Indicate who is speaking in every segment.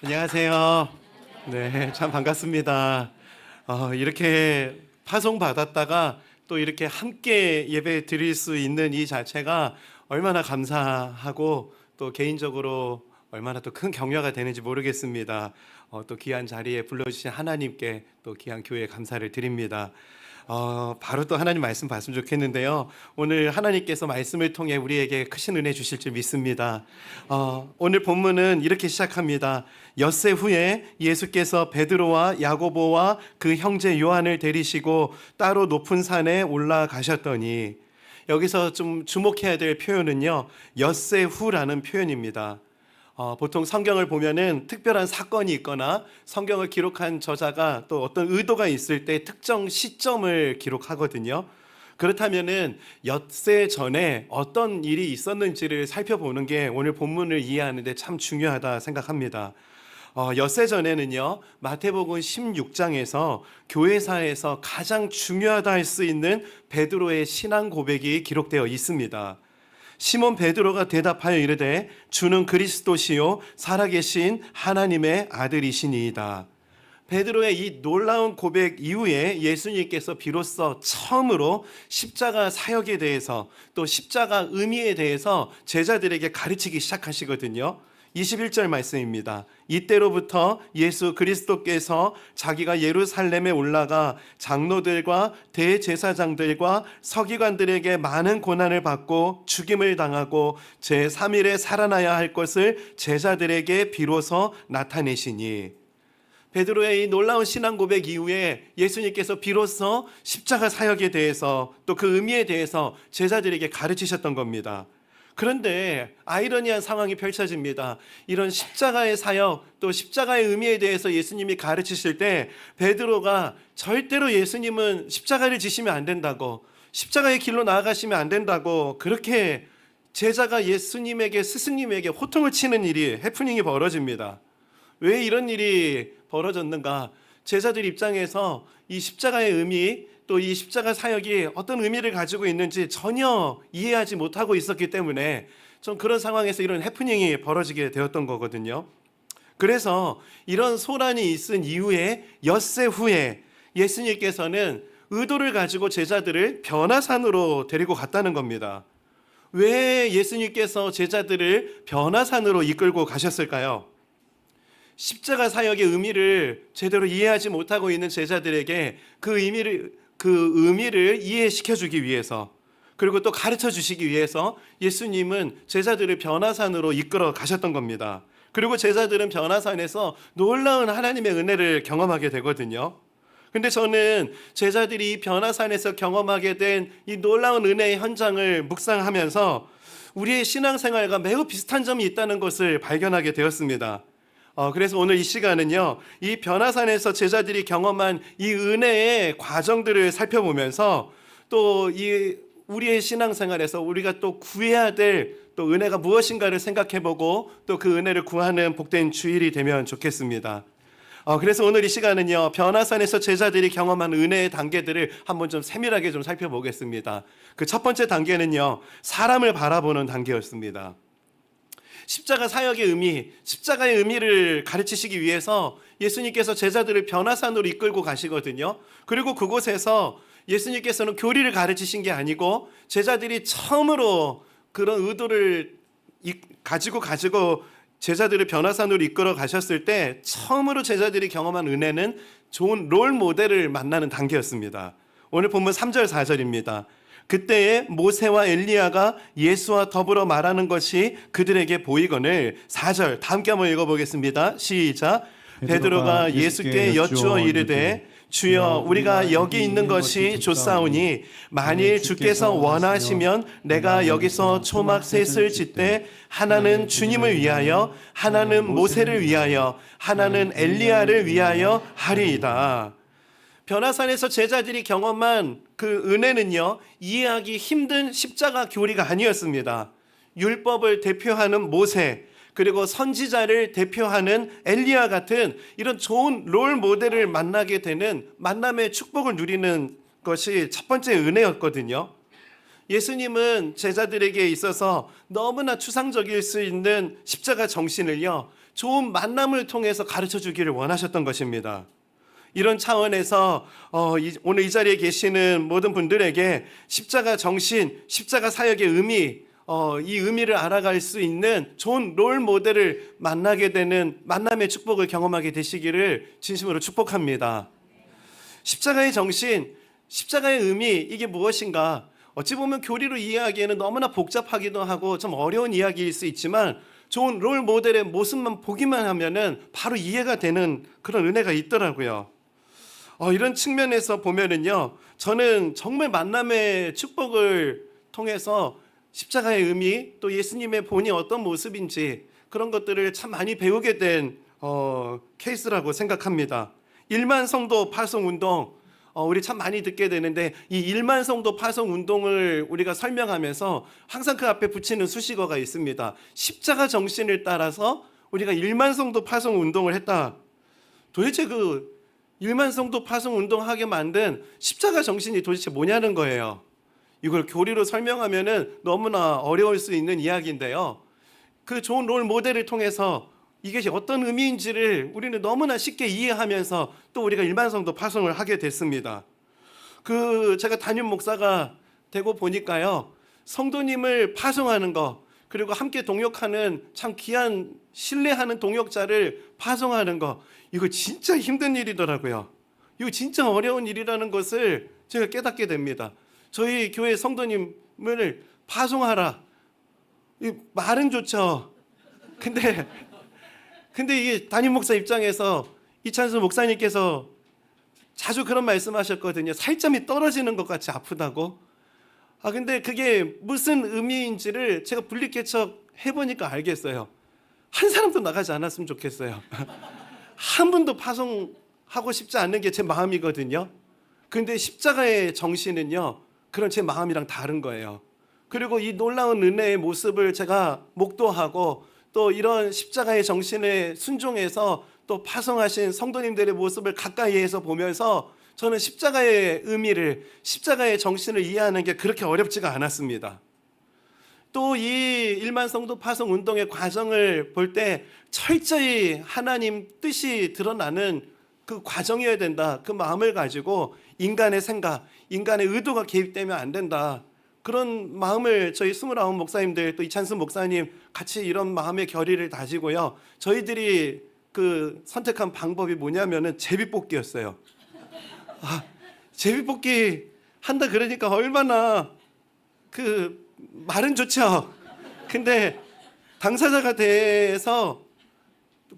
Speaker 1: 안녕하세요. 네, 참 반갑습니다. 이렇게 파송 받았다가 또 이렇게 함께 예배 드릴 수 있는 이 자체가 얼마나 감사하고 또 개인적으로 얼마나 또 큰 격려가 되는지 모르겠습니다. 또 귀한 자리에 불러주신 하나님께 또 귀한 교회에 감사를 드립니다. 바로 또 하나님 말씀 봤으면 좋겠는데요. 오늘 하나님께서 말씀을 통해 우리에게 크신 은혜 주실 줄 믿습니다. 오늘 본문은 이렇게 시작합니다. 엿새 후에 예수께서 베드로와 야고보와 그 형제 요한을 데리시고 따로 높은 산에 올라가셨더니, 여기서 좀 주목해야 될 표현은요, 엿새 후라는 표현입니다. 보통 성경을 보면은 특별한 사건이 있거나 성경을 기록한 저자가 또 어떤 의도가 있을 때 특정 시점을 기록하거든요. 그렇다면은 엿새 전에 어떤 일이 있었는지를 살펴보는 게 오늘 본문을 이해하는 데 참 중요하다 생각합니다. 엿새 전에는요, 마태복음 16장에서 교회사에서 가장 중요하다 할 수 있는 베드로의 신앙 고백이 기록되어 있습니다. 시몬 베드로가 대답하여 이르되 주는 그리스도시요 살아계신 하나님의 아들이시니이다. 베드로의 이 놀라운 고백 이후에 예수님께서 비로소 처음으로 십자가 사역에 대해서 또 십자가 의미에 대해서 제자들에게 가르치기 시작하시거든요. 21절 말씀입니다. 이때로부터 예수 그리스도께서 자기가 예루살렘에 올라가 장로들과 대제사장들과 서기관들에게 많은 고난을 받고 죽임을 당하고 제3일에 살아나야 할 것을 제자들에게 비로소 나타내시니, 베드로의 이 놀라운 신앙 고백 이후에 예수님께서 비로소 십자가 사역에 대해서 또 그 의미에 대해서 제자들에게 가르치셨던 겁니다. 그런데 아이러니한 상황이 펼쳐집니다. 이런 십자가의 사역 또 십자가의 의미에 대해서 예수님이 가르치실 때 베드로가 절대로 예수님은 십자가를 지시면 안 된다고, 십자가의 길로 나아가시면 안 된다고, 그렇게 제자가 예수님에게, 스승님에게 호통을 치는 일이, 해프닝이 벌어집니다. 왜 이런 일이 벌어졌는가? 제자들 입장에서 이 십자가의 의미, 또 이 십자가 사역이 어떤 의미를 가지고 있는지 전혀 이해하지 못하고 있었기 때문에 좀 그런 상황에서 이런 해프닝이 벌어지게 되었던 거거든요. 그래서 이런 소란이 있은 이후에 엿새 후에 예수님께서는 의도를 가지고 제자들을 변화산으로 데리고 갔다는 겁니다. 왜 예수님께서 제자들을 변화산으로 이끌고 가셨을까요? 십자가 사역의 의미를 제대로 이해하지 못하고 있는 제자들에게 그 의미를 이해시켜 주기 위해서, 그리고 또 가르쳐 주시기 위해서 예수님은 제자들을 변화산으로 이끌어 가셨던 겁니다. 그리고 제자들은 변화산에서 놀라운 하나님의 은혜를 경험하게 되거든요. 근데 저는 제자들이 이 변화산에서 경험하게 된 이 놀라운 은혜의 현장을 묵상하면서 우리의 신앙생활과 매우 비슷한 점이 있다는 것을 발견하게 되었습니다. 그래서 오늘 이 시간은요, 이 변화산에서 제자들이 경험한 이 은혜의 과정들을 살펴보면서 또 이 우리의 신앙생활에서 우리가 또 구해야 될 또 은혜가 무엇인가를 생각해보고 또 그 은혜를 구하는 복된 주일이 되면 좋겠습니다. 그래서 오늘 이 시간은요, 변화산에서 제자들이 경험한 은혜의 단계들을 한번 좀 세밀하게 좀 살펴보겠습니다. 그 첫 번째 단계는요, 사람을 바라보는 단계였습니다. 십자가 사역의 의미, 십자가의 의미를 가르치시기 위해서 예수님께서 제자들을 변화산으로 이끌고 가시거든요. 그리고 그곳에서 예수님께서는 교리를 가르치신 게 아니고 제자들이 처음으로 그런 의도를 가지고 제자들을 변화산으로 이끌어 가셨을 때 처음으로 제자들이 경험한 은혜는 좋은 롤 모델을 만나는 단계였습니다. 오늘 본문 3절 4절입니다. 그때에 모세와 엘리야가 예수와 더불어 말하는 것이 그들에게 보이거늘. 4절 다 함께 한번 읽어보겠습니다. 시작. 베드로가 예수께 여쭈어 이르되 주여 우리가 여기 있는 것이 좋사오니 만일 주께서 원하시면 내가 여기서 초막 셋을 짓되 하나는 주님을 위하여, 하나는 모세를 위하여, 하나는 엘리야를 위하여 하리이다. 변화산에서 제자들이 경험한 그 은혜는요, 이해하기 힘든 십자가 교리가 아니었습니다. 율법을 대표하는 모세, 그리고 선지자를 대표하는 엘리야 같은 이런 좋은 롤 모델을 만나게 되는 만남의 축복을 누리는 것이 첫 번째 은혜였거든요. 예수님은 제자들에게 있어서 너무나 추상적일 수 있는 십자가 정신을요, 좋은 만남을 통해서 가르쳐 주기를 원하셨던 것입니다. 이런 차원에서 오늘 이 자리에 계시는 모든 분들에게 십자가 정신, 십자가 사역의 의미, 이 의미를 알아갈 수 있는 좋은 롤 모델을 만나게 되는 만남의 축복을 경험하게 되시기를 진심으로 축복합니다. 십자가의 정신, 십자가의 의미, 이게 무엇인가? 어찌 보면 교리로 이해하기에는 너무나 복잡하기도 하고 좀 어려운 이야기일 수 있지만 좋은 롤 모델의 모습만 보기만 하면은 바로 이해가 되는 그런 은혜가 있더라고요. 이런 측면에서 보면은요, 저는 정말 만남의 축복을 통해서 십자가의 의미, 또 예수님의 본이 어떤 모습인지 그런 것들을 참 많이 배우게 된 케이스라고 생각합니다. 1만 성도 파송 운동, 우리 참 많이 듣게 되는데 이 1만 성도 파송 운동을 우리가 설명하면서 항상 그 앞에 붙이는 수식어가 있습니다. 십자가 정신을 따라서 우리가 1만 성도 파송 운동을 했다. 도대체 그 1만 성도 파송 운동하게 만든 십자가 정신이 도대체 뭐냐는 거예요. 이걸 교리로 설명하면은 너무나 어려울 수 있는 이야기인데요. 그 좋은 롤 모델을 통해서 이것이 어떤 의미인지를 우리는 너무나 쉽게 이해하면서 또 우리가 일반 성도 파송을 하게 됐습니다. 제가 담임 목사가 되고 보니까요, 성도님을 파송하는 거, 그리고 함께 동역하는 참 귀한 신뢰하는 동역자를 파송하는 거, 이거 진짜 힘든 일이더라고요. 이거 진짜 어려운 일이라는 것을 제가 깨닫게 됩니다. 저희 교회 성도님을 파송하라, 말은 좋죠. 근데 이게 담임 목사 입장에서 이찬수 목사님께서 자주 그런 말씀하셨거든요. 살점이 떨어지는 것 같이 아프다고. 근데 그게 무슨 의미인지를 제가 분리개척 해보니까 알겠어요. 한 사람도 나가지 않았으면 좋겠어요. 한 분도 파송하고 싶지 않는 게 제 마음이거든요. 근데 십자가의 정신은요, 그런 제 마음이랑 다른 거예요. 그리고 이 놀라운 은혜의 모습을 제가 목도하고 또 이런 십자가의 정신에 순종해서 또 파송하신 성도님들의 모습을 가까이에서 보면서 저는 십자가의 의미를, 십자가의 정신을 이해하는 게 그렇게 어렵지가 않았습니다. 또 이 1만 성도 파송 운동의 과정을 볼 때 철저히 하나님 뜻이 드러나는 그 과정이어야 된다. 그 마음을 가지고 인간의 생각, 인간의 의도가 개입되면 안 된다. 그런 마음을 저희 29 목사님들 또 이찬수 목사님 같이 이런 마음의 결의를 다지고요. 저희들이 그 선택한 방법이 뭐냐면은 제비뽑기였어요. 제비뽑기 한다 그러니까 얼마나 그 말은 좋죠. 근데 당사자가 돼서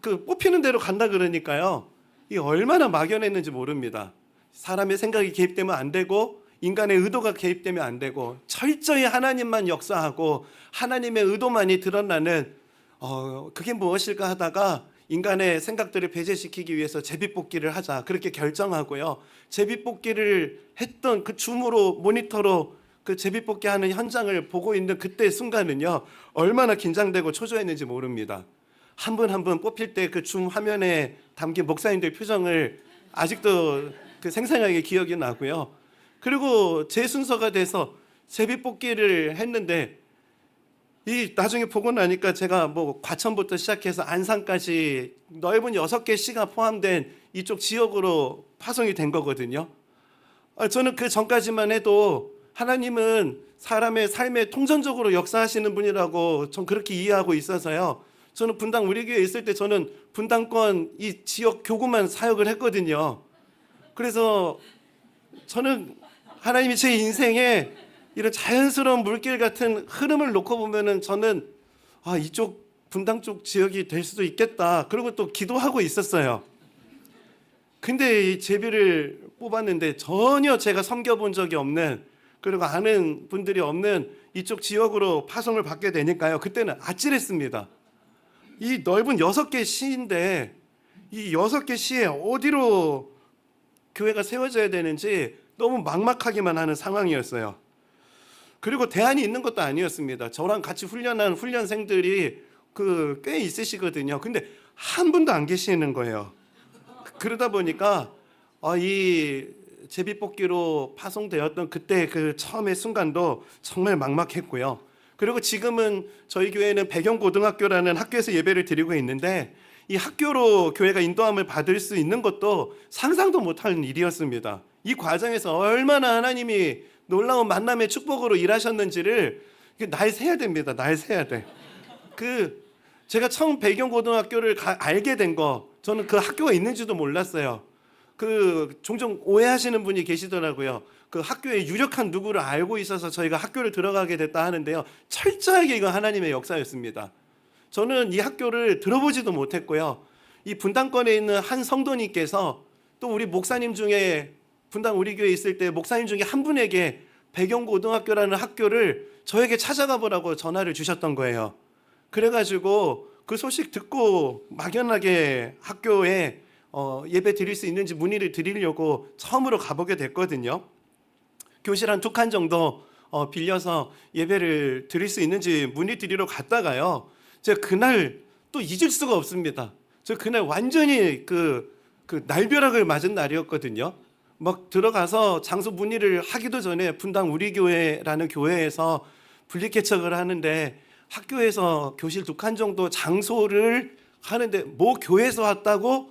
Speaker 1: 그 뽑히는 대로 간다 그러니까요. 이게 얼마나 막연했는지 모릅니다. 사람의 생각이 개입되면 안 되고 인간의 의도가 개입되면 안 되고 철저히 하나님만 역사하고 하나님의 의도만이 드러나는 그게 무엇일까 하다가 인간의 생각들을 배제시키기 위해서 제비뽑기를 하자 그렇게 결정하고요. 제비뽑기를 했던 그 줌으로 모니터로 그 제비뽑기 하는 현장을 보고 있는 그때 순간은요, 얼마나 긴장되고 초조했는지 모릅니다. 한 분 한 분 뽑힐 때 그 줌 화면에 담긴 목사님들 표정을 아직도 그 생생하게 기억이 나고요. 그리고 제 순서가 돼서 제비뽑기를 했는데 이 나중에 보고 나니까 제가 뭐 과천부터 시작해서 안산까지 넓은 6개 시가 포함된 이쪽 지역으로 파송이 된 거거든요. 저는 그 전까지만 해도 하나님은 사람의 삶에 통전적으로 역사하시는 분이라고 전 그렇게 이해하고 있어서요. 저는 분당 우리 교회에 있을 때 저는 분당권 이 지역 교구만 사역을 했거든요. 그래서 저는 하나님이 제 인생에 이런 자연스러운 물길 같은 흐름을 놓고 보면은 저는 이쪽 분당 쪽 지역이 될 수도 있겠다. 그리고 또 기도하고 있었어요. 근데 이 제비를 뽑았는데 전혀 제가 섬겨본 적이 없는, 그리고 아는 분들이 없는 이쪽 지역으로 파송을 받게 되니까요. 그때는 아찔했습니다. 이 넓은 6개 시인데 이 6개 시에 어디로 교회가 세워져야 되는지 너무 막막하기만 하는 상황이었어요. 그리고 대안이 있는 것도 아니었습니다. 저랑 같이 훈련한 훈련생들이 꽤 있으시거든요. 근데 한 분도 안 계시는 거예요. 그러다 보니까 이 제비뽑기로 파송되었던 그때 그 처음의 순간도 정말 막막했고요. 그리고 지금은 저희 교회는 배경고등학교라는 학교에서 예배를 드리고 있는데 이 학교로 교회가 인도함을 받을 수 있는 것도 상상도 못하는 일이었습니다. 이 과정에서 얼마나 하나님이 놀라운 만남의 축복으로 일하셨는지를 날 새야 됩니다. 날 새야 돼. 제가 처음 배경고등학교를 알게 된 거, 저는 그 학교가 있는지도 몰랐어요. 종종 오해하시는 분이 계시더라고요. 그 학교에 유력한 누구를 알고 있어서 저희가 학교를 들어가게 됐다 하는데요, 철저하게 이거 하나님의 역사였습니다. 저는 이 학교를 들어보지도 못했고요. 이 분당권에 있는 한 성도님께서 또 우리 목사님 중에, 분당 우리 교회에 있을 때 목사님 중에 한 분에게 배경고등학교라는 학교를 저에게 찾아가 보라고 전화를 주셨던 거예요. 그래가지고 그 소식 듣고 막연하게 학교에 예배 드릴 수 있는지 문의를 드리려고 처음으로 가보게 됐거든요. 교실 한 2칸 정도 빌려서 예배를 드릴 수 있는지 문의 드리러 갔다가요, 제가 그날 또 잊을 수가 없습니다. 저 그날 완전히 날벼락을 맞은 날이었거든요. 막 들어가서 장소 문의를 하기도 전에 분당 우리 교회라는 교회에서 분리 개척을 하는데, 학교에서 교실 2칸 정도 장소를 하는데 뭐 교회에서 왔다고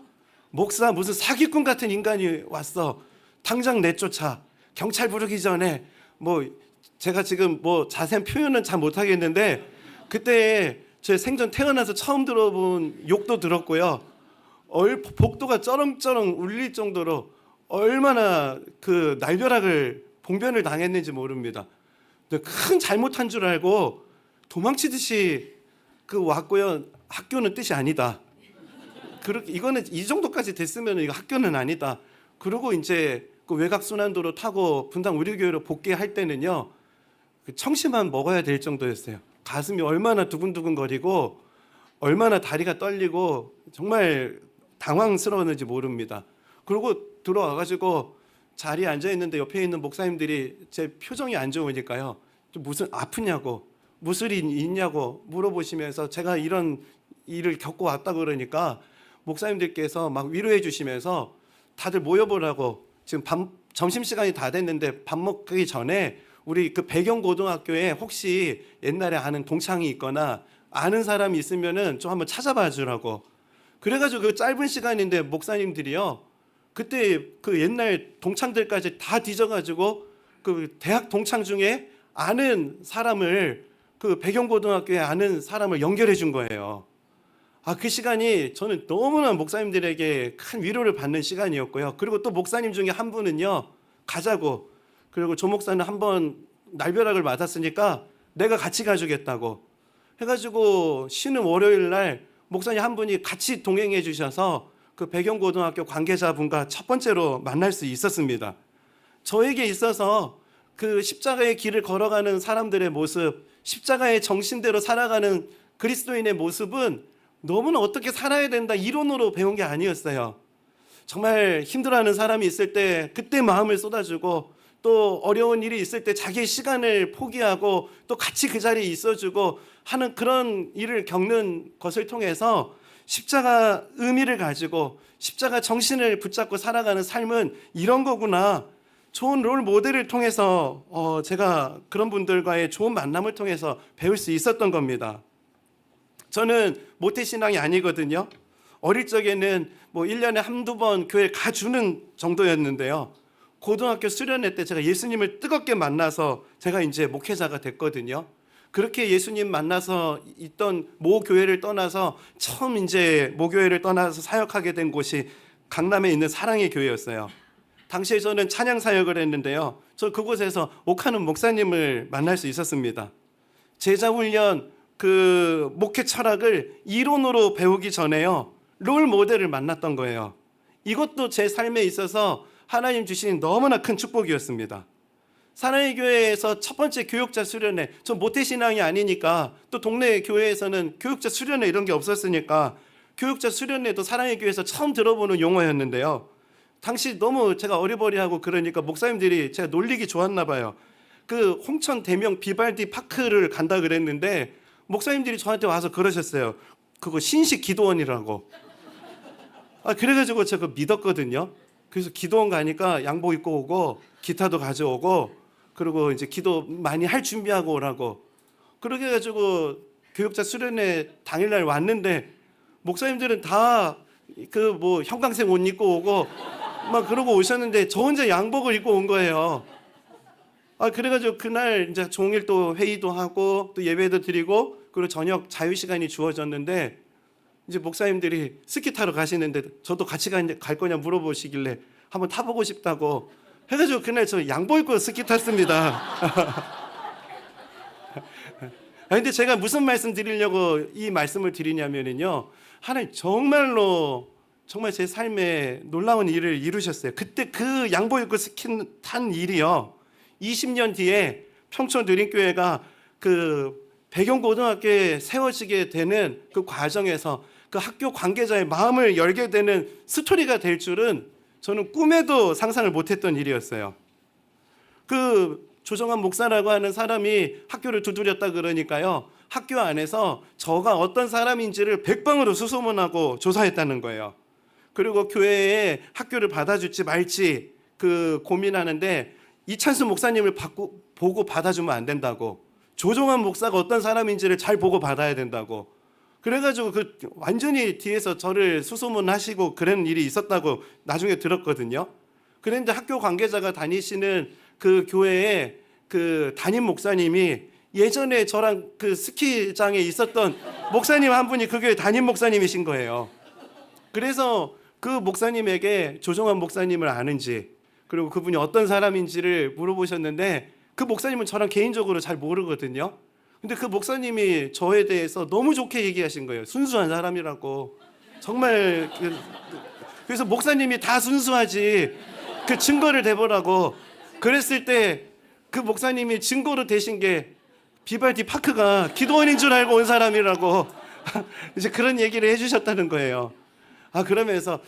Speaker 1: 목사 무슨 사기꾼 같은 인간이 왔어. 당장 내쫓아. 경찰 부르기 전에. 제가 지금 자세한 표현은 잘 못하겠는데, 그때 제 생전 태어나서 처음 들어본 욕도 들었고요. 복도가 쩌렁쩌렁 울릴 정도로 얼마나 날벼락을 봉변을 당했는지 모릅니다. 큰 잘못한 줄 알고 도망치듯이 왔고요. 학교는 뜻이 아니다. 이거는 이 정도까지 됐으면 이거 학교는 아니다. 그리고 이제 외곽 순환도로 타고 분당 우리 교회로 복귀할 때는요, 청심환 먹어야 될 정도였어요. 가슴이 얼마나 두근두근거리고 얼마나 다리가 떨리고 정말 당황스러웠는지 모릅니다. 그리고 들어와가지고 자리에 앉아 있는데 옆에 있는 목사님들이 제 표정이 안 좋으니까요, 좀 무슨 아프냐고, 무슨 일이 있냐고 물어보시면서 제가 이런 일을 겪고 왔다 그러니까 목사님들께서 막 위로해 주시면서 다들 모여보라고, 지금 점심시간이 다 됐는데 밥 먹기 전에 우리 배경고등학교에 혹시 옛날에 아는 동창이 있거나 아는 사람이 있으면은 좀 한번 찾아봐 주라고. 그래가지고 짧은 시간인데 목사님들이요, 그때 옛날 동창들까지 다 뒤져가지고 대학 동창 중에 아는 사람을, 배경고등학교에 아는 사람을 연결해 준 거예요. 그 시간이 저는 너무나 목사님들에게 큰 위로를 받는 시간이었고요. 그리고 또 목사님 중에 한 분은요, 가자고. 그리고 조 목사는 한번 날벼락을 맞았으니까 내가 같이 가주겠다고 해가지고 쉬는 월요일 날 목사님 한 분이 같이 동행해 주셔서 배경고등학교 관계자분과 첫 번째로 만날 수 있었습니다. 저에게 있어서 십자가의 길을 걸어가는 사람들의 모습, 십자가의 정신대로 살아가는 그리스도인의 모습은 너무나 어떻게 살아야 된다 이론으로 배운 게 아니었어요. 정말 힘들어하는 사람이 있을 때 그때 마음을 쏟아주고, 또 어려운 일이 있을 때 자기의 시간을 포기하고 또 같이 그 자리에 있어주고 하는 그런 일을 겪는 것을 통해서 십자가 의미를 가지고 십자가 정신을 붙잡고 살아가는 삶은 이런 거구나. 좋은 롤 모델을 통해서 제가 그런 분들과의 좋은 만남을 통해서 배울 수 있었던 겁니다. 저는 모태신앙이 아니거든요. 어릴 적에는 1년에 한두 번 교회를 가주는 정도였는데요. 고등학교 수련회 때 제가 예수님을 뜨겁게 만나서 제가 이제 목회자가 됐거든요. 그렇게 예수님 만나서 있던 모 교회를 떠나서 처음 이제 모 교회를 떠나서 사역하게 된 곳이 강남에 있는 사랑의 교회였어요. 당시에 저는 찬양 사역을 했는데요, 저 그곳에서 옥하는 목사님을 만날 수 있었습니다. 제자 훈련 목회 철학을 이론으로 배우기 전에요, 롤 모델을 만났던 거예요. 이것도 제 삶에 있어서 하나님 주신 너무나 큰 축복이었습니다. 사랑의 교회에서 첫 번째 교육자 수련회, 전 모태신앙이 아니니까 또 동네 교회에서는 교육자 수련회 이런 게 없었으니까 교육자 수련회도 사랑의 교회에서 처음 들어보는 용어였는데요, 당시 너무 제가 어리버리하고 그러니까 목사님들이 제가 놀리기 좋았나 봐요. 홍천 대명 비발디 파크를 간다 그랬는데 목사님들이 저한테 와서 그러셨어요. 그거 신식 기도원이라고. 그래가지고 제가 믿었거든요. 그래서 기도원 가니까 양복 입고 오고 기타도 가져오고 그리고 이제 기도 많이 할 준비하고 오라고. 그렇게 해가지고 교육자 수련회 당일날 왔는데 목사님들은 다 그 뭐 형광색 옷 입고 오고 막 그러고 오셨는데 저 혼자 양복을 입고 온 거예요. 그래가지고 그날 이제 종일 또 회의도 하고 또 예배도 드리고 그리고 저녁 자유 시간이 주어졌는데 이제 목사님들이 스키 타러 가시는데 저도 같이 갈 거냐 물어보시길래 한번 타보고 싶다고 해가지고 그날 저 양복 입고 스키 탔습니다. 근데 제가 무슨 말씀 드리려고 이 말씀을 드리냐면요, 하나님 정말로 정말 제 삶에 놀라운 일을 이루셨어요. 그때 그 양복 입고 스키 탄 일이요, 20년 뒤에 평촌 드림교회가 그 배경고등학교에 세워지게 되는 그 과정에서 그 학교 관계자의 마음을 열게 되는 스토리가 될 줄은 저는 꿈에도 상상을 못했던 일이었어요. 그 조정한 목사라고 하는 사람이 학교를 두드렸다 그러니까요, 학교 안에서 저가 어떤 사람인지를 백방으로 수소문하고 조사했다는 거예요. 그리고 교회에 학교를 받아줄지 말지 그 고민하는데 이찬수 목사님을 보고 받아주면 안 된다고, 조정한 목사가 어떤 사람인지를 잘 보고 받아야 된다고, 그래가지고 그 완전히 뒤에서 저를 수소문하시고 그런 일이 있었다고 나중에 들었거든요. 그런데 학교 관계자가 다니시는 그 교회에 그 담임 목사님이 예전에 저랑 그 스키장에 있었던 목사님 한 분이 그 교회 담임 목사님이신 거예요. 그래서 그 목사님에게 조정한 목사님을 아는지 그리고 그분이 어떤 사람인지를 물어보셨는데 그 목사님은 저랑 개인적으로 잘 모르거든요. 근데 그 목사님이 저에 대해서 너무 좋게 얘기하신 거예요. 순수한 사람이라고. 정말 그래서 목사님이 다 순수하지 그 증거를 대보라고 그랬을 때 그 목사님이 증거로 대신 게 비발디 파크가 기도원인 줄 알고 온 사람이라고 이제 그런 얘기를 해주셨다는 거예요. 그러면서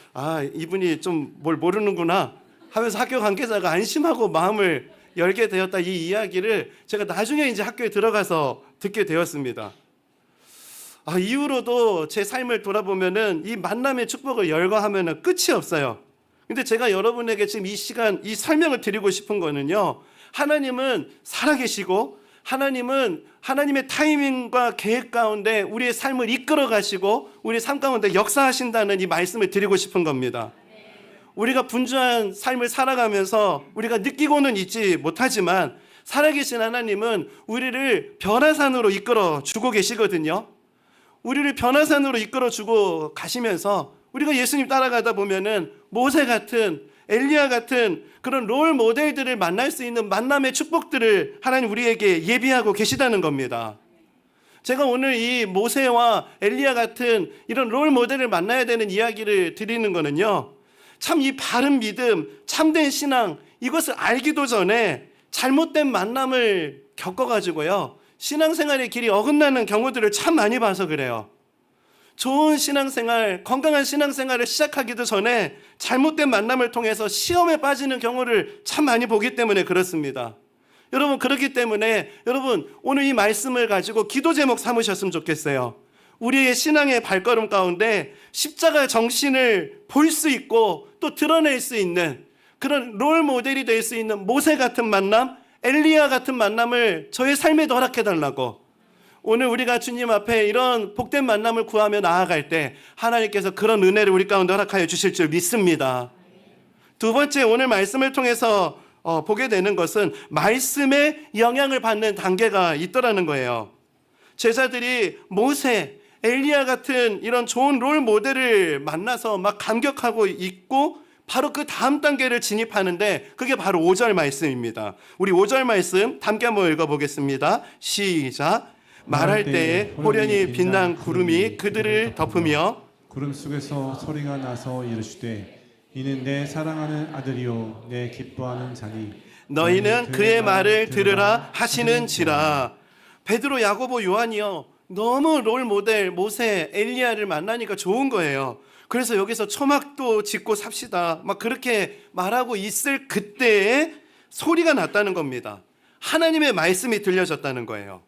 Speaker 1: 이분이 좀 뭘 모르는구나 하면서 학교 관계자가 안심하고 마음을 열게 되었다, 이 이야기를 제가 나중에 이제 학교에 들어가서 듣게 되었습니다. 이후로도 제 삶을 돌아보면은 이 만남의 축복을 열거하면은 끝이 없어요. 근데 제가 여러분에게 지금 이 시간 이 설명을 드리고 싶은 거는요, 하나님은 살아계시고 하나님은 하나님의 타이밍과 계획 가운데 우리의 삶을 이끌어 가시고 우리의 삶 가운데 역사하신다는 이 말씀을 드리고 싶은 겁니다. 우리가 분주한 삶을 살아가면서 우리가 느끼고는 있지 못하지만 살아계신 하나님은 우리를 변화산으로 이끌어 주고 계시거든요. 우리를 변화산으로 이끌어 주고 가시면서 우리가 예수님 따라가다 보면은 모세 같은, 엘리야 같은 그런 롤 모델들을 만날 수 있는 만남의 축복들을 하나님 우리에게 예비하고 계시다는 겁니다. 제가 오늘 이 모세와 엘리야 같은 이런 롤 모델을 만나야 되는 이야기를 드리는 거는요, 참 이 바른 믿음, 참된 신앙, 이것을 알기도 전에 잘못된 만남을 겪어가지고요, 신앙생활의 길이 어긋나는 경우들을 참 많이 봐서 그래요. 좋은 신앙생활, 건강한 신앙생활을 시작하기도 전에 잘못된 만남을 통해서 시험에 빠지는 경우를 참 많이 보기 때문에 그렇습니다. 여러분, 그렇기 때문에 여러분 오늘 이 말씀을 가지고 기도 제목 삼으셨으면 좋겠어요. 우리의 신앙의 발걸음 가운데 십자가 정신을 볼 수 있고 또 드러낼 수 있는 그런 롤 모델이 될 수 있는 모세 같은 만남, 엘리야 같은 만남을 저의 삶에 허락해달라고, 오늘 우리가 주님 앞에 이런 복된 만남을 구하며 나아갈 때 하나님께서 그런 은혜를 우리 가운데 허락하여 주실 줄 믿습니다. 두 번째, 오늘 말씀을 통해서 보게 되는 것은 말씀의 영향을 받는 단계가 있더라는 거예요. 제자들이 모세, 엘리야 같은 이런 좋은 롤 모델을 만나서 막 감격하고 있고 바로 그 다음 단계를 진입하는데 그게 바로 5절 말씀입니다. 우리 5절 말씀 함께 한번 읽어보겠습니다. 시작. 말할 때에 호련히 빛난 구름이 그들을 덮으며
Speaker 2: 구름 속에서 소리가 나서 이르시되 이는 내 사랑하는 아들이요 내 기뻐하는 자니
Speaker 1: 너희는 그의 말을 들으라 하시는지라. 베드로, 야고보, 요한이요, 너무 롤 모델 모세, 엘리야를 만나니까 좋은 거예요. 그래서 여기서 초막도 짓고 삽시다 막 그렇게 말하고 있을 그때에 소리가 났다는 겁니다. 하나님의 말씀이 들려졌다는 거예요.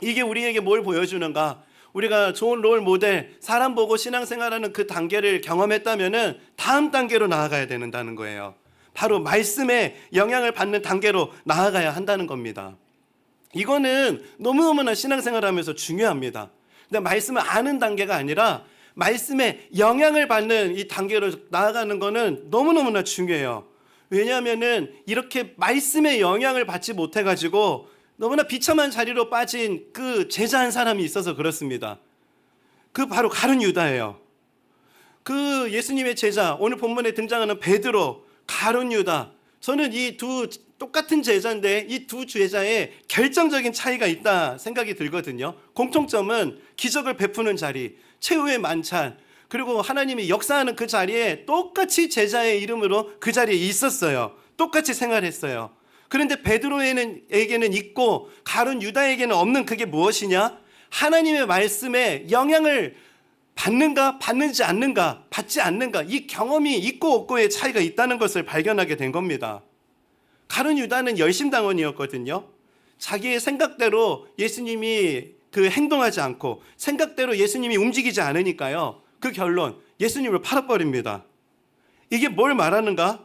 Speaker 1: 이게 우리에게 뭘 보여주는가? 우리가 좋은 롤 모델, 사람 보고 신앙생활하는 그 단계를 경험했다면은 다음 단계로 나아가야 된다는 거예요. 바로 말씀의 영향을 받는 단계로 나아가야 한다는 겁니다. 이거는 너무너무나 신앙생활하면서 중요합니다. 근데 말씀을 아는 단계가 아니라 말씀에 영향을 받는 이 단계로 나아가는 것은 너무너무나 중요해요. 왜냐하면은 이렇게 말씀에 영향을 받지 못해가지고 너무나 비참한 자리로 빠진 그 제자 한 사람이 있어서 그렇습니다. 그 바로 가룟 유다예요. 그 예수님의 제자, 오늘 본문에 등장하는 베드로, 가룟 유다. 저는 이 두 똑같은 제자인데 이 두 제자의 결정적인 차이가 있다 생각이 들거든요. 공통점은 기적을 베푸는 자리, 최후의 만찬, 그리고 하나님이 역사하는 그 자리에 똑같이 제자의 이름으로 그 자리에 있었어요. 똑같이 생활했어요. 그런데 베드로에게는 있고 가룟 유다에게는 없는 그게 무엇이냐? 하나님의 말씀에 영향을 받는가, 받는지 않는가, 받지 않는가, 이 경험이 있고 없고의 차이가 있다는 것을 발견하게 된 겁니다. 가룟 유다는 열심당원이었거든요. 자기의 생각대로 예수님이 행동하지 않고 생각대로 예수님이 움직이지 않으니까요. 그 결론, 예수님을 팔아버립니다. 이게 뭘 말하는가?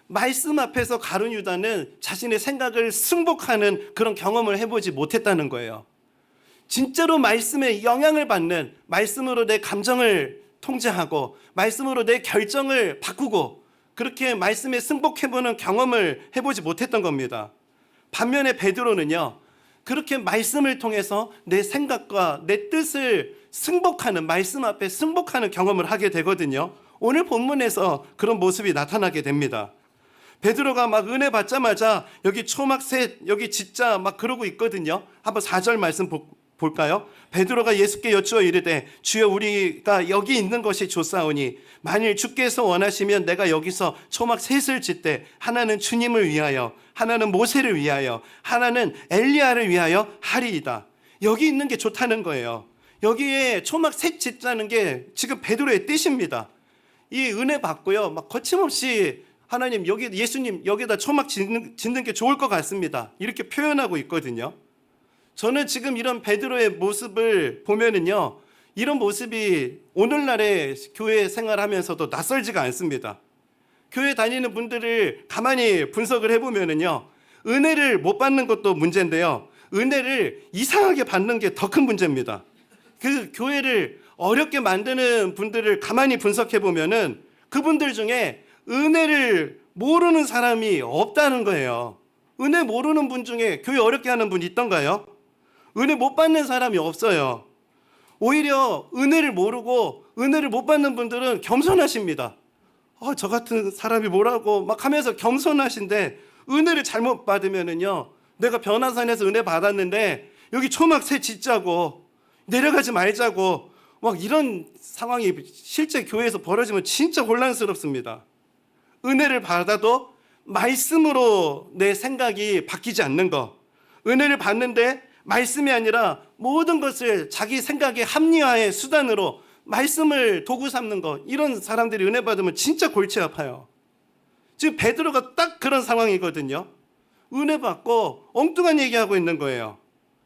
Speaker 1: 말씀 앞에서 가룟 유다는 자신의 생각을 승복하는 그런 경험을 해보지 못했다는 거예요. 진짜로 말씀에 영향을 받는, 말씀으로 내 감정을 통제하고 말씀으로 내 결정을 바꾸고 그렇게 말씀에 승복해보는 경험을 해보지 못했던 겁니다. 반면에 베드로는요, 그렇게 말씀을 통해서 내 생각과 내 뜻을 승복하는, 말씀 앞에 승복하는 경험을 하게 되거든요. 오늘 본문에서 그런 모습이 나타나게 됩니다. 베드로가 막 은혜 받자마자 여기 초막 셋, 여기 짓자 막 그러고 있거든요. 한번 4절 말씀 볼까요? 베드로가 예수께 여쭈어 이르되 주여 우리가 여기 있는 것이 좋사오니 만일 주께서 원하시면 내가 여기서 초막 셋을 짓되 하나는 주님을 위하여 하나는 모세를 위하여 하나는 엘리야를 위하여 하리이다. 여기 있는 게 좋다는 거예요. 여기에 초막 셋 짓자는 게 지금 베드로의 뜻입니다. 이 은혜 받고요, 막 거침없이 하나님 여기 예수님 여기다 초막 짓는 게 좋을 것 같습니다. 이렇게 표현하고 있거든요. 저는 지금 이런 베드로의 모습을 보면은요, 이런 모습이 오늘날의 교회 생활하면서도 낯설지가 않습니다. 교회 다니는 분들을 가만히 분석을 해보면은요, 은혜를 못 받는 것도 문제인데요, 은혜를 이상하게 받는 게 더 큰 문제입니다. 그 교회를 어렵게 만드는 분들을 가만히 분석해 보면은 그분들 중에 은혜를 모르는 사람이 없다는 거예요. 은혜 모르는 분 중에 교회 어렵게 하는 분 있던가요? 은혜 못 받는 사람이 없어요. 오히려 은혜를 모르고 은혜를 못 받는 분들은 겸손하십니다. 저 같은 사람이 뭐라고 막 하면서 겸손하신데 은혜를 잘못 받으면은요, 내가 변화산에서 은혜 받았는데 여기 초막 새 짓자고 내려가지 말자고 막 이런 상황이 실제 교회에서 벌어지면 진짜 혼란스럽습니다. 은혜를 받아도 말씀으로 내 생각이 바뀌지 않는 거, 은혜를 받는데 말씀이 아니라 모든 것을 자기 생각의 합리화의 수단으로 말씀을 도구 삼는 거, 이런 사람들이 은혜 받으면 진짜 골치 아파요. 지금 베드로가 딱 그런 상황이거든요. 은혜 받고 엉뚱한 얘기하고 있는 거예요.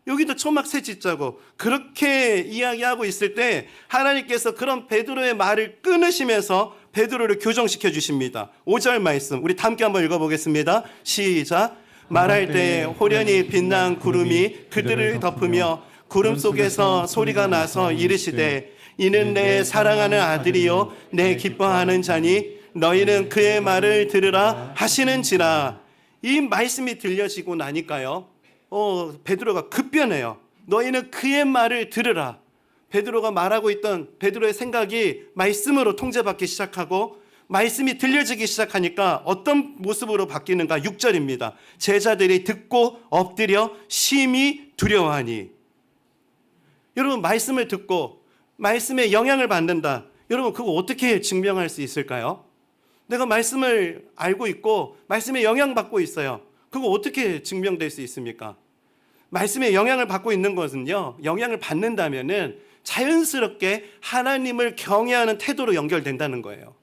Speaker 1: 여기도 초막 새 짓자고 그렇게 이야기하고 있을 때 하나님께서 그런 베드로의 말을 끊으시면서 베드로를 교정시켜 주십니다. 5절 말씀 우리 함께 한번 읽어보겠습니다. 시작. 말할 때 호련히 빛난 구름이 그들을 덮으며 구름 속에서 소리가 나서 이르시되 이는 내 사랑하는 아들이요 내 기뻐하는 자니 너희는 그의 말을 들으라 하시는지라. 이 말씀이 들려지고 나니까요, 베드로가 급변해요. 너희는 그의 말을 들으라. 베드로가 말하고 있던 베드로의 생각이 말씀으로 통제받기 시작하고 말씀이 들려지기 시작하니까 어떤 모습으로 바뀌는가? 6절입니다. 제자들이 듣고 엎드려 심히 두려워하니. 여러분, 말씀을 듣고 말씀에 영향을 받는다. 여러분, 그거 어떻게 증명할 수 있을까요? 내가 말씀을 알고 있고 말씀에 영향받고 있어요. 그거 어떻게 증명될 수 있습니까? 말씀에 영향을 받고 있는 것은요, 영향을 받는다면은 자연스럽게 하나님을 경외하는 태도로 연결된다는 거예요.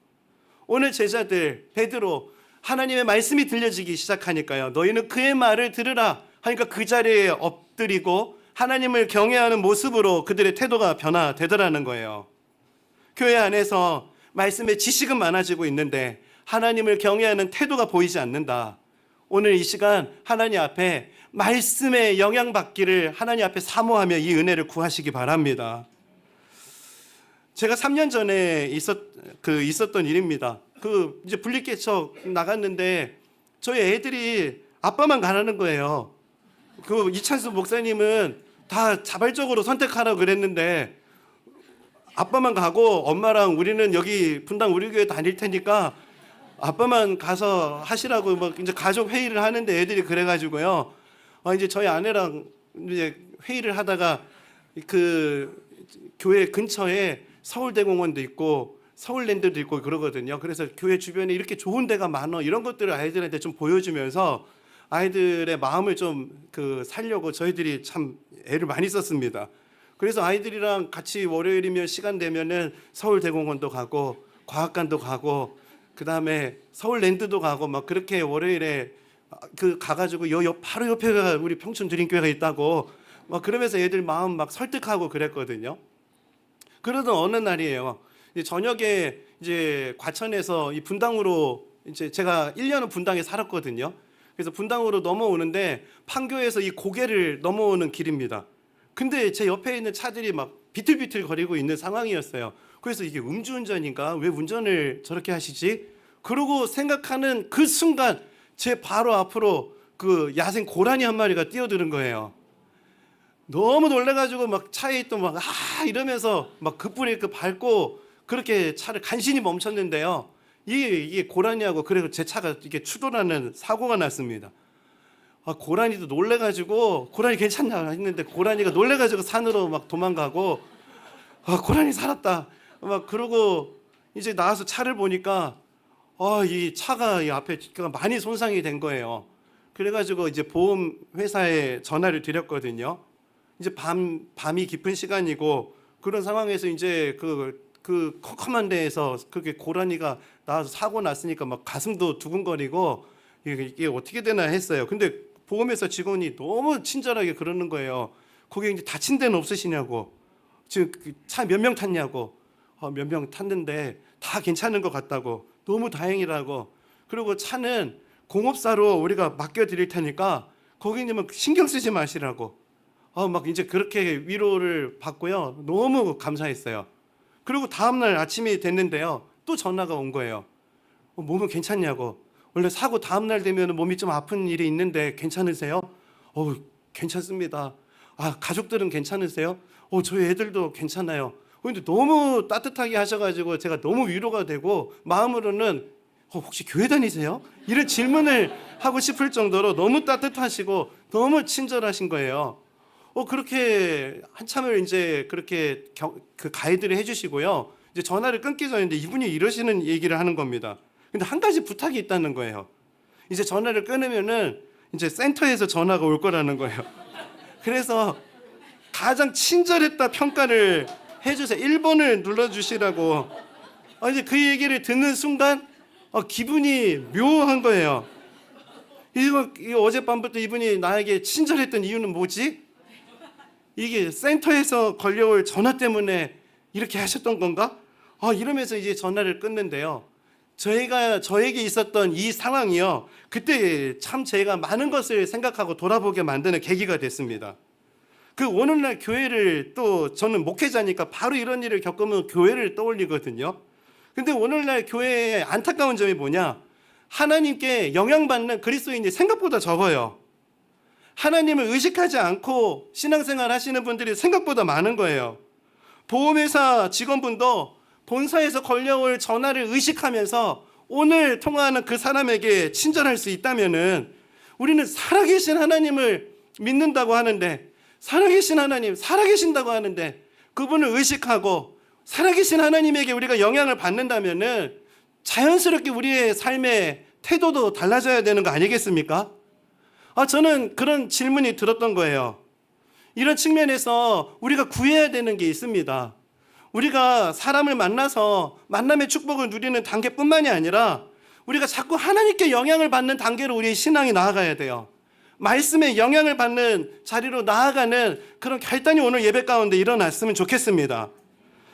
Speaker 1: 오늘 제자들 베드로, 하나님의 말씀이 들려지기 시작하니까요, 너희는 그의 말을 들으라 하니까 그 자리에 엎드리고 하나님을 경외하는 모습으로 그들의 태도가 변화되더라는 거예요. 교회 안에서 말씀의 지식은 많아지고 있는데 하나님을 경외하는 태도가 보이지 않는다. 오늘 이 시간 하나님 앞에 말씀에 영향받기를 하나님 앞에 사모하며 이 은혜를 구하시기 바랍니다. 제가 3년 전에 있었던 일입니다. 이제 분리개척 나갔는데 저희 애들이 아빠만 가라는 거예요. 이찬수 목사님은 다 자발적으로 선택하라고 그랬는데 아빠만 가고 엄마랑 우리는 여기 분당 우리 교회 다닐 테니까 아빠만 가서 하시라고 막 이제 가족 회의를 하는데 애들이 그래가지고요. 이제 저희 아내랑 이제 회의를 하다가 교회 근처에 서울대공원도 있고 서울랜드도 있고 그러거든요. 그래서 교회 주변에 이렇게 좋은 데가 많아 이런 것들을 아이들한테 좀 보여주면서 아이들의 마음을 좀 살려고 저희들이 참 애를 많이 썼습니다. 그래서 아이들이랑 같이 월요일이면 시간 되면은 서울대공원도 가고 과학관도 가고 그다음에 서울랜드도 가고 막 그렇게 월요일에 가가지고 바로 옆에가 우리 평촌 드림교회가 있다고 막 그러면서 애들 마음 막 설득하고 그랬거든요. 그러던 어느 날이에요. 이제 저녁에 이제 과천에서 이 분당으로 이제 제가 1년은 분당에 살았거든요. 그래서 분당으로 넘어오는데 판교에서 이 고개를 넘어오는 길입니다. 근데 제 옆에 있는 차들이 막 비틀비틀 거리고 있는 상황이었어요. 그래서 이게 음주운전인가? 왜 운전을 저렇게 하시지? 그러고 생각하는 그 순간 제 바로 앞으로 야생 고라니 한 마리가 뛰어드는 거예요. 너무 놀래가지고 막 차에 있던 막 이러면서 막 급브레이크 밟고 그렇게 차를 간신히 멈췄는데요. 이게 고라니하고 그래서 제 차가 이게 추돌하는 사고가 났습니다. 고라니도 놀래가지고 고라니 괜찮냐 했는데 고라니가 놀래가지고 산으로 막 도망가고 고라니 살았다 막 그러고 이제 나와서 차를 보니까 이 차가 이 앞에 많이 손상이 된 거예요. 그래가지고 이제 보험 회사에 전화를 드렸거든요. 이제 밤이 깊은 시간이고 그런 상황에서 이제 그 컴컴한 데에서 그렇게 고라니가 나와서 사고 났으니까 막 가슴도 두근거리고 이게 어떻게 되나 했어요. 근데 보험회사 직원이 너무 친절하게 그러는 거예요. 고객님 다친 데는 없으시냐고. 지금 차 몇 명 탔냐고. 몇 명 탔는데 다 괜찮은 것 같다고. 너무 다행이라고. 그리고 차는 공업사로 우리가 맡겨드릴 테니까 고객님은 신경 쓰지 마시라고. 막 이제 그렇게 위로를 받고요. 너무 감사했어요. 그리고 다음날 아침이 됐는데요. 또 전화가 온 거예요. 몸은 괜찮냐고. 원래 사고 다음날 되면 몸이 좀 아픈 일이 있는데 괜찮으세요? 괜찮습니다. 가족들은 괜찮으세요? 저희 애들도 괜찮아요. 근데 너무 따뜻하게 하셔가지고 제가 너무 위로가 되고 마음으로는 혹시 교회 다니세요? 이런 질문을 하고 싶을 정도로 너무 따뜻하시고 너무 친절하신 거예요. 그렇게 한참을 이제 그렇게 그 가이드를 해주시고요. 이제 전화를 끊기 전인데 이분이 이러시는 얘기를 하는 겁니다. 근데 한 가지 부탁이 있다는 거예요. 이제 전화를 끊으면은 이제 센터에서 전화가 올 거라는 거예요. 그래서 가장 친절했다 평가를 해주세요. 1번을 눌러주시라고. 이제 그 얘기를 듣는 순간 기분이 묘한 거예요. 이거 어젯밤부터 이분이 나에게 친절했던 이유는 뭐지? 이게 센터에서 걸려올 전화 때문에 이렇게 하셨던 건가? 이러면서 이제 전화를 끊는데요. 저에게 있었던 이 상황이요. 그때 참 제가 많은 것을 생각하고 돌아보게 만드는 계기가 됐습니다. 오늘날 교회를 또 저는 목회자니까 바로 이런 일을 겪으면 교회를 떠올리거든요. 근데 오늘날 교회의 안타까운 점이 뭐냐? 하나님께 영향받는 그리스도인이 생각보다 적어요. 하나님을 의식하지 않고 신앙생활 하시는 분들이 생각보다 많은 거예요. 보험회사 직원분도 본사에서 걸려올 전화를 의식하면서 오늘 통화하는 그 사람에게 친절할 수 있다면은 우리는 살아계신 하나님을 믿는다고 하는데 살아계신 하나님, 살아계신다고 하는데 그분을 의식하고 살아계신 하나님에게 우리가 영향을 받는다면은 자연스럽게 우리의 삶의 태도도 달라져야 되는 거 아니겠습니까? 저는 그런 질문이 들었던 거예요. 이런 측면에서 우리가 구해야 되는 게 있습니다. 우리가 사람을 만나서 만남의 축복을 누리는 단계뿐만이 아니라 우리가 자꾸 하나님께 영향을 받는 단계로 우리의 신앙이 나아가야 돼요. 말씀에 영향을 받는 자리로 나아가는 그런 결단이 오늘 예배 가운데 일어났으면 좋겠습니다.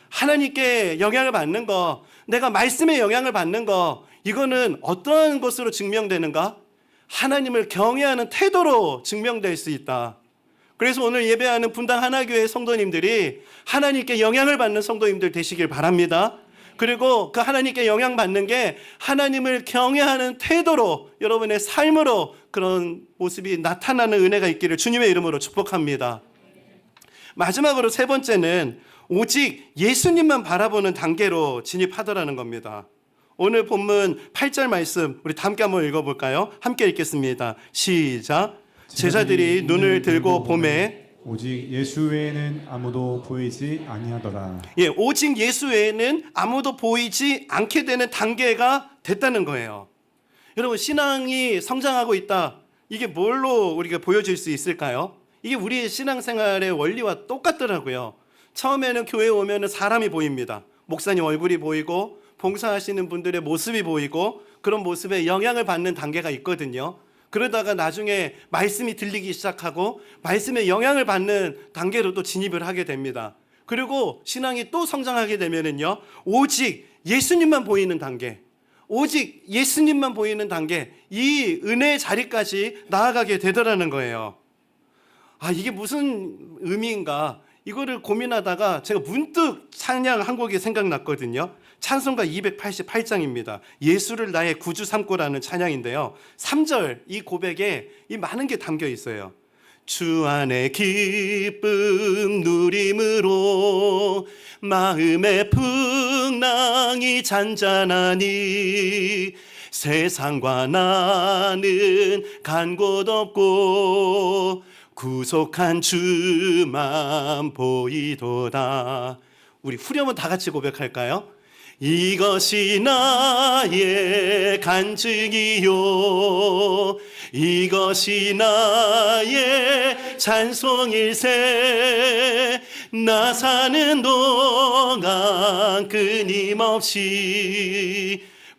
Speaker 1: 하나님께 영향을 받는 거, 내가 말씀에 영향을 받는 거, 이거는 어떤 것으로 증명되는가? 하나님을 경외하는 태도로 증명될 수 있다. 그래서 오늘 예배하는 분당 하나교회 성도님들이 하나님께 영향을 받는 성도님들 되시길 바랍니다. 그리고 그 하나님께 영향받는 게 하나님을 경외하는 태도로, 여러분의 삶으로 그런 모습이 나타나는 은혜가 있기를 주님의 이름으로 축복합니다. 마지막으로 세 번째는 오직 예수님만 바라보는 단계로 진입하더라는 겁니다. 오늘 본문 8절 말씀 우리 다 함께 한번 읽어볼까요? 함께 읽겠습니다. 시작. 제자들이 눈을 들고 보매
Speaker 2: 오직 예수 외에는 아무도 보이지 아니하더라.
Speaker 1: 오직 예수 외에는 아무도 보이지 않게 되는 단계가 됐다는 거예요. 여러분, 신앙이 성장하고 있다. 이게 뭘로 우리가 보여줄 수 있을까요? 이게 우리의 신앙생활의 원리와 똑같더라고요. 처음에는 교회에 오면 사람이 보입니다. 목사님 얼굴이 보이고 봉사하시는 분들의 모습이 보이고 그런 모습에 영향을 받는 단계가 있거든요. 그러다가 나중에 말씀이 들리기 시작하고 말씀에 영향을 받는 단계로 또 진입을 하게 됩니다. 그리고 신앙이 또 성장하게 되면은요, 오직 예수님만 보이는 단계, 오직 예수님만 보이는 단계, 이 은혜의 자리까지 나아가게 되더라는 거예요. 이게 무슨 의미인가? 이거를 고민하다가 제가 문득 찬양 한 곡이 생각났거든요. 찬송가 288장입니다. 예수를 나의 구주 삼고라는 찬양인데요. 3절 이 고백에 이 많은 게 담겨 있어요. 주 안에 기쁨 누림으로 마음의 풍랑이 잔잔하니 세상과 나는 간 곳 없고 구속한 주만 보이도다. 우리 후렴은 다 같이 고백할까요? 이것이 나의 간증이요 이것이 나의 찬송일세 나 사는 동안 끊임없이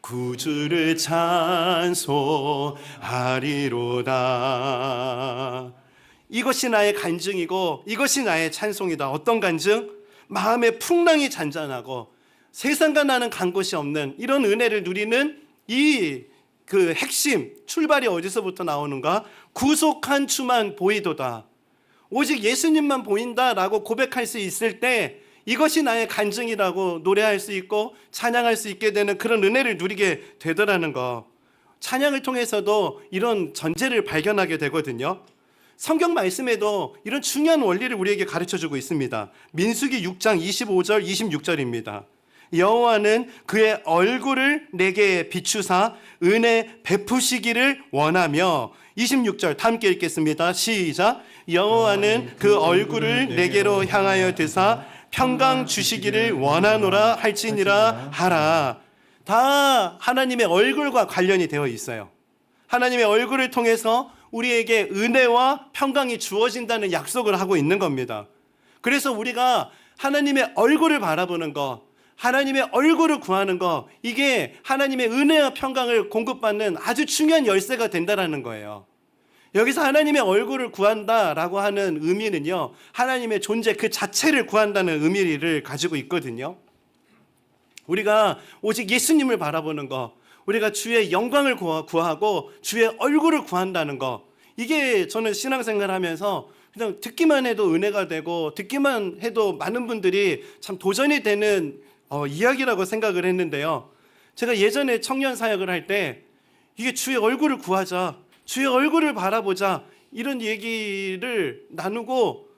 Speaker 1: 구주를 찬송하리로다. 이것이 나의 간증이고 이것이 나의 찬송이다. 어떤 간증? 마음의 풍랑이 잔잔하고 세상과 나는 간 곳이 없는 이런 은혜를 누리는 이 그 핵심, 출발이 어디서부터 나오는가? 구속한 주만 보이도다. 오직 예수님만 보인다라고 고백할 수 있을 때 이것이 나의 간증이라고 노래할 수 있고 찬양할 수 있게 되는 그런 은혜를 누리게 되더라는 거. 찬양을 통해서도 이런 전제를 발견하게 되거든요. 성경 말씀에도 이런 중요한 원리를 우리에게 가르쳐주고 있습니다. 민수기 6장 25절 26절입니다. 여호와는 그의 얼굴을 내게 비추사 은혜 베푸시기를 원하며 26절 다 함께 읽겠습니다. 시작. 여호와는 그 얼굴을 내게로 향하여 드사 평강 주시기를 원하노라 할지니라 하라. 다 하나님의 얼굴과 관련이 되어 있어요. 하나님의 얼굴을 통해서 우리에게 은혜와 평강이 주어진다는 약속을 하고 있는 겁니다. 그래서 우리가 하나님의 얼굴을 바라보는 것, 하나님의 얼굴을 구하는 것, 이게 하나님의 은혜와 평강을 공급받는 아주 중요한 열쇠가 된다는 거예요. 여기서 하나님의 얼굴을 구한다라고 하는 의미는요, 하나님의 존재 그 자체를 구한다는 의미를 가지고 있거든요. 우리가 오직 예수님을 바라보는 것, 우리가 주의 영광을 구하고 주의 얼굴을 구한다는 것, 이게 저는 신앙생활을 하면서 그냥 듣기만 해도 은혜가 되고 듣기만 해도 많은 분들이 참 도전이 되는 이야기라고 생각을 했는데요. 제가 예전에 청년 사역을 할 때 이게 주의 얼굴을 구하자, 주의 얼굴을 바라보자, 이런 얘기를 나누고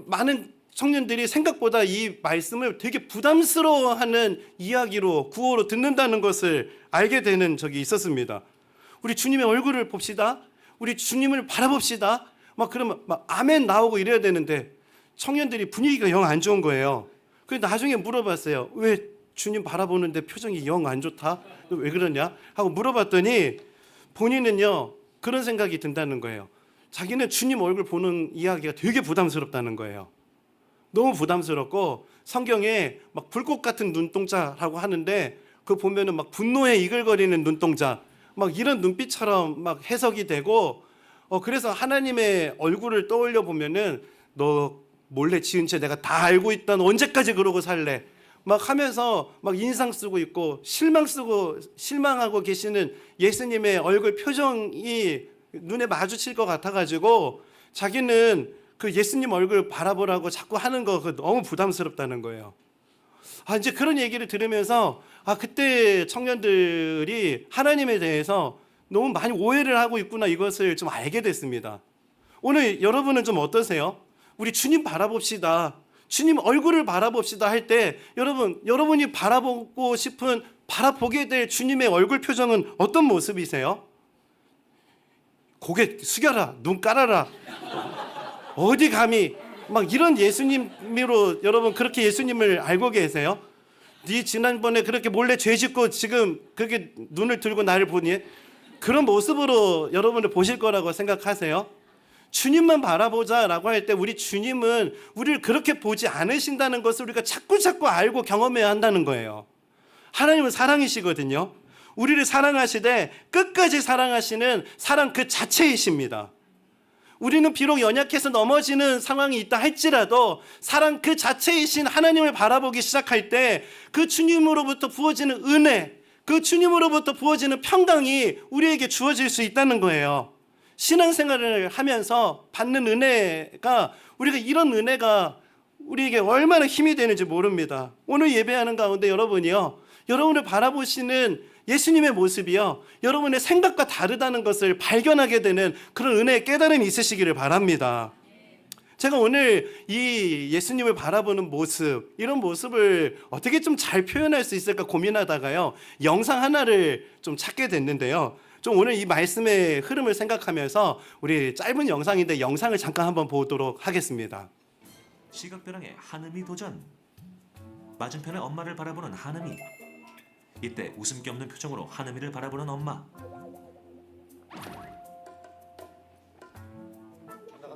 Speaker 1: 많은 청년들이 생각보다 이 말씀을 되게 부담스러워하는 이야기로, 구호로 듣는다는 것을 알게 되는 적이 있었습니다. 우리 주님의 얼굴을 봅시다, 우리 주님을 바라봅시다, 막 그러면 막 아멘 나오고 이래야 되는데 청년들이 분위기가 영 안 좋은 거예요. 그래서 나중에 물어봤어요. 왜 주님 바라보는데 표정이 영 안 좋다? 왜 그러냐? 하고 물어봤더니 본인은요, 그런 생각이 든다는 거예요. 자기는 주님 얼굴 보는 이야기가 되게 부담스럽다는 거예요. 너무 부담스럽고 성경에 막 불꽃 같은 눈동자라고 하는데 그 보면은 막 분노에 이글거리는 눈동자, 막 이런 눈빛처럼 막 해석이 되고 그래서 하나님의 얼굴을 떠올려 보면은 너 몰래 지은 채 내가 다 알고 있다, 너 언제까지 그러고 살래? 막 하면서 막 인상 쓰고 있고 실망하고 계시는 예수님의 얼굴 표정이 눈에 마주칠 것 같아가지고 자기는 그 예수님 얼굴 바라보라고 자꾸 하는 거 너무 부담스럽다는 거예요. 이제 그런 얘기를 들으면서 그때 청년들이 하나님에 대해서 너무 많이 오해를 하고 있구나, 이것을 좀 알게 됐습니다. 오늘 여러분은 좀 어떠세요? 우리 주님 바라봅시다, 주님 얼굴을 바라봅시다 할 때 여러분이 바라보고 싶은, 바라보게 될 주님의 얼굴 표정은 어떤 모습이세요? 고개 숙여라, 눈 깔아라, 어디 감히, 막 이런 예수님으로 여러분 그렇게 예수님을 알고 계세요? 네 지난번에 그렇게 몰래 죄 짓고 지금 그렇게 눈을 들고 나를 보니, 그런 모습으로 여러분을 보실 거라고 생각하세요? 주님만 바라보자라고 할 때 우리 주님은 우리를 그렇게 보지 않으신다는 것을 우리가 자꾸 알고 경험해야 한다는 거예요. 하나님은 사랑이시거든요. 우리를 사랑하시되 끝까지 사랑하시는 사랑 그 자체이십니다. 우리는 비록 연약해서 넘어지는 상황이 있다 할지라도 사랑 그 자체이신 하나님을 바라보기 시작할 때 그 주님으로부터 부어지는 은혜, 그 주님으로부터 부어지는 평강이 우리에게 주어질 수 있다는 거예요. 신앙생활을 하면서 받는 은혜가, 우리가 이런 은혜가 우리에게 얼마나 힘이 되는지 모릅니다. 오늘 예배하는 가운데 여러분을 바라보시는 예수님의 모습이요, 여러분의 생각과 다르다는 것을 발견하게 되는 그런 은혜의 깨달음이 있으시기를 바랍니다. 제가 오늘 이 예수님을 바라보는 모습, 이런 모습을 어떻게 좀 잘 표현할 수 있을까 고민하다가요, 영상 하나를 좀 찾게 됐는데요. 좀 오늘 이 말씀의 흐름을 생각하면서 우리 짧은 영상인데 영상을 잠깐 한번 보도록 하겠습니다.
Speaker 3: 시각벼랑의 한음이 도전. 맞은편에 엄마를 바라보는 한음이. 이때 웃음기 없는 표정으로 한음이를 바라보는 엄마.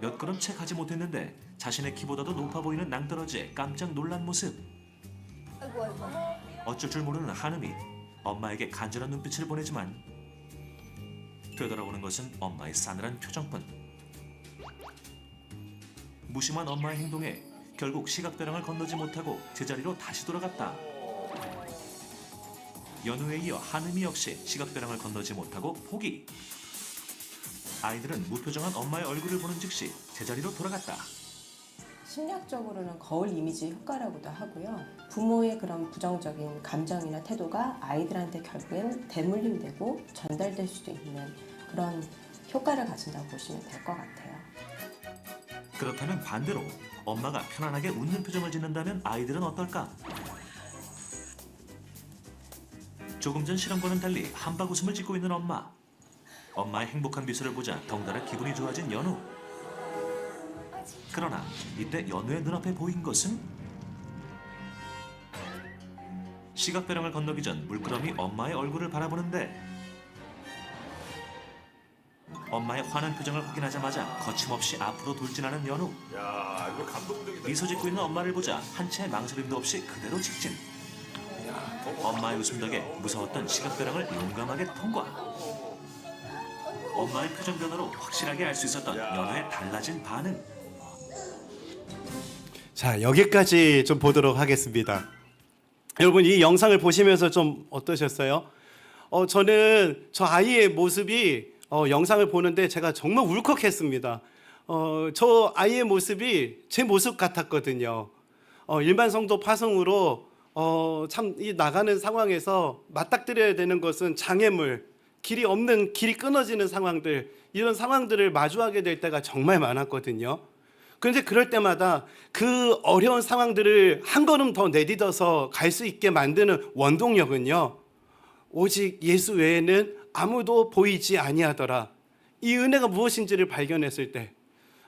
Speaker 3: 몇 걸음 채 가지 못했는데 자신의 키보다도 높아 보이는 낭떠러지에 깜짝 놀란 모습. 어쩔 줄 모르는 한음이 엄마에게 간절한 눈빛을 보내지만 되돌아오는 것은 엄마의 싸늘한 표정뿐. 무심한 엄마의 행동에 결국 시각벼랑을 건너지 못하고 제자리로 다시 돌아갔다. 연우에 이어 한음이 역시 시각벼랑을 건너지 못하고 포기. 아이들은 무표정한 엄마의 얼굴을 보는 즉시 제자리로 돌아갔다.
Speaker 4: 심리학적으로는 거울 이미지 효과라고도 하고요. 부모의 그런 부정적인 감정이나 태도가 아이들한테 결국엔 대물림되고 전달될 수도 있는 그런 효과를 가진다고 보시면 될 것 같아요.
Speaker 3: 그렇다면 반대로 엄마가 편안하게 웃는 표정을 짓는다면 아이들은 어떨까? 조금 전 실험과는 달리 한박 웃음을 짓고 있는 엄마. 엄마의 행복한 미소를 보자 덩달아 기분이 좋아진 연우. 그러나 이때 연우의 눈앞에 보인 것은 시각벼랑을 건너기 전 물끄러미 엄마의 얼굴을 바라보는데 엄마의 환한 표정을 확인하자마자 거침없이 앞으로 돌진하는 연우.
Speaker 5: 야, 이거 감동적이다.
Speaker 3: 미소 짓고 있는 엄마를 보자 한 채 망설임도 없이 그대로 직진. 엄마의 웃음 덕에 무서웠던 시각벼랑을 용감하게 통과. 엄마의 표정 변화로 확실하게 알 수 있었던 연우의 달라진 반응.
Speaker 1: 자, 여기까지 좀 보도록 하겠습니다. 여러분, 이 영상을 보시면서 좀 어떠셨어요? 저는 저 아이의 모습이 영상을 보는데 제가 정말 울컥했습니다. 저 아이의 모습이 제 모습 같았거든요. 일반 성도 파송으로 참 이 나가는 상황에서 맞닥뜨려야 되는 것은 장애물, 길이 없는, 길이 끊어지는 상황들, 이런 상황들을 마주하게 될 때가 정말 많았거든요. 그런데 그럴 때마다 그 어려운 상황들을 한 걸음 더 내딛어서 갈 수 있게 만드는 원동력은요, 오직 예수 외에는 아무도 보이지 아니하더라. 이 은혜가 무엇인지를 발견했을 때,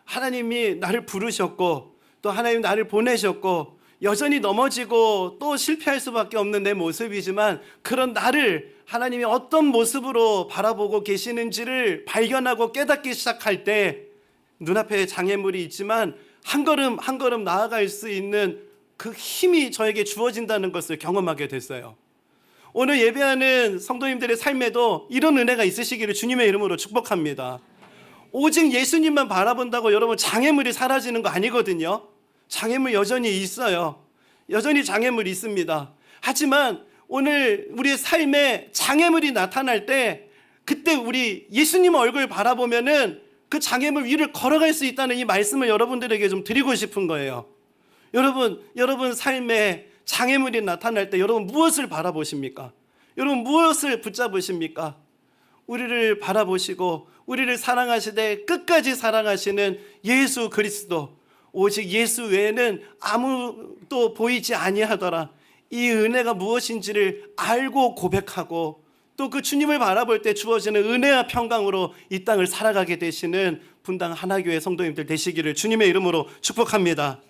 Speaker 1: 하나님이 나를 부르셨고 또 하나님 나를 보내셨고 여전히 넘어지고 또 실패할 수밖에 없는 내 모습이지만, 그런 나를 하나님이 어떤 모습으로 바라보고 계시는지를 발견하고 깨닫기 시작할 때 눈앞에 장애물이 있지만 한 걸음 한 걸음 나아갈 수 있는 그 힘이 저에게 주어진다는 것을 경험하게 됐어요. 오늘 예배하는 성도님들의 삶에도 이런 은혜가 있으시기를 주님의 이름으로 축복합니다. 오직 예수님만 바라본다고 여러분 장애물이 사라지는 거 아니거든요. 장애물 여전히 있어요. 여전히 장애물이 있습니다. 하지만 오늘 우리의 삶에 장애물이 나타날 때 그때 우리 예수님 얼굴 바라보면은 그 장애물 위를 걸어갈 수 있다는 이 말씀을 여러분들에게 좀 드리고 싶은 거예요. 여러분 삶에 장애물이 나타날 때 여러분 무엇을 바라보십니까? 여러분 무엇을 붙잡으십니까? 우리를 바라보시고 우리를 사랑하시되 끝까지 사랑하시는 예수 그리스도, 오직 예수 외에는 아무도 보이지 아니하더라. 이 은혜가 무엇인지를 알고 고백하고 또 그 주님을 바라볼 때 주어지는 은혜와 평강으로 이 땅을 살아가게 되시는 분당 하나교회 성도님들 되시기를 주님의 이름으로 축복합니다.